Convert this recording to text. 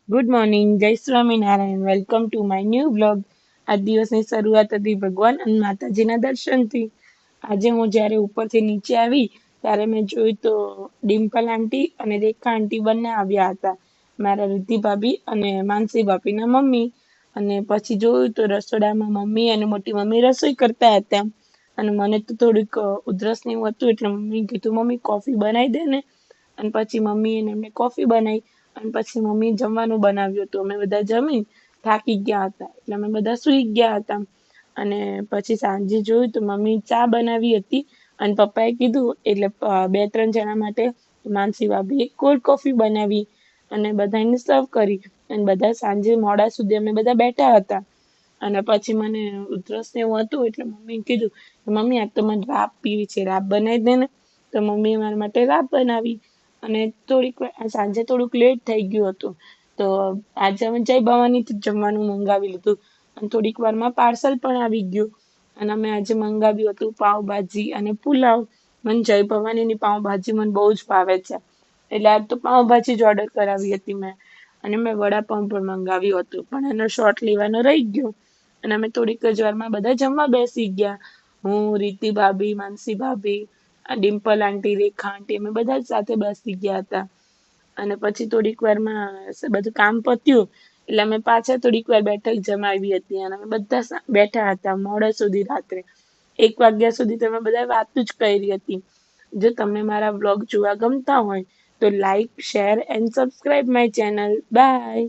Good morning, જય Swaminarayan. Welcome to my new blog. આ દિવસની શરૂઆત હતી ભગવાન અને માતાજીના દર્શનથી. આજે હું જ્યારે ઉપરથી નીચે આવી ત્યારે મેં જોયું તો ડિમ્પલ આંટી અને રેખા આંટી બંને આવ્યા હતા, મારા રિદ્ધિ ભાભી અને માનસી ભાભીના મમ્મી. અને પછી જોયું તો રસોડામાં મમ્મી અને મોટી મમ્મી રસોઈ કરતા હતા. અને મને તો થોડીક ઉધરસ ને એવું હતું, એટલે મમ્મી કીધું મમ્મી કોફી બનાવી દે ને. અને પછી મમ્મી એને એમને કોફી બનાવી. અને પછી મમ્મી જમવાનું બનાવ્યું હતું. અમે બધા જમીન થાકી ગયા હતા, એટલે અમે બધા સુઈ ગયા હતા. અને પછી સાંજે જોયું તો મમ્મી ચા બનાવી હતી અને પપ્પાએ કીધું એટલે બે ત્રણ જણા માટે માનસી ભાભી કોલ્ડ કોફી બનાવી અને બધાને સર્વ કરી. અને બધા સાંજે મોડા સુધી અમે બધા બેઠા હતા. અને પછી મને ઉધરસ ને એવું હતું, એટલે મમ્મી કીધું કે મમ્મી આ તો મને રાબ પીવી છે, રાબ બનાવી દે ને. તો મમ્મીએ મારા માટે રાબ બનાવી. અને થોડીક સાંજે થોડુંક લેટ થઈ ગયું હતું, તો આજે અમે જય ભવાનીથી જ જમવાનું મંગાવી લીધું. અને થોડીક વારમાં પાર્સલ પણ આવી ગયું. અને અમે આજે મંગાવ્યું હતું પાવભાજી અને પુલાવ. મને જય ભવાનીની પાવભાજી મને બહુ જ ભાવે છે, એટલે આજ તો પાવભાજી જ ઓર્ડર કરાવી હતી મેં. અને મેં વડાપાઉં પણ મંગાવ્યું હતું, પણ એનો શોર્ટ લેવાનો રહી ગયો. અને અમે થોડીક જ વારમાં બધા જમવા બેસી ગયા. હું, રીતિ ભાભી, માનસી ભાભી, આ ડિમ્પલ આંટી, રેખા આંટી, અમે બધા જ સાથે બેસી ગયા હતા. અને પછી થોડીક વારમાં બધું કામ પત્યું, એટલે અમે પાછા થોડીક વાર બેઠક જમાવી હતી. અને અમે બધા બેઠા હતા મોડા સુધી, રાત્રે 1 વાગ્યા સુધી તમે બધા વાતો જ કરી હતી. જો તમને મારા વ્લોગ જોવા ગમતા હોય તો like, share and subscribe my channel. By.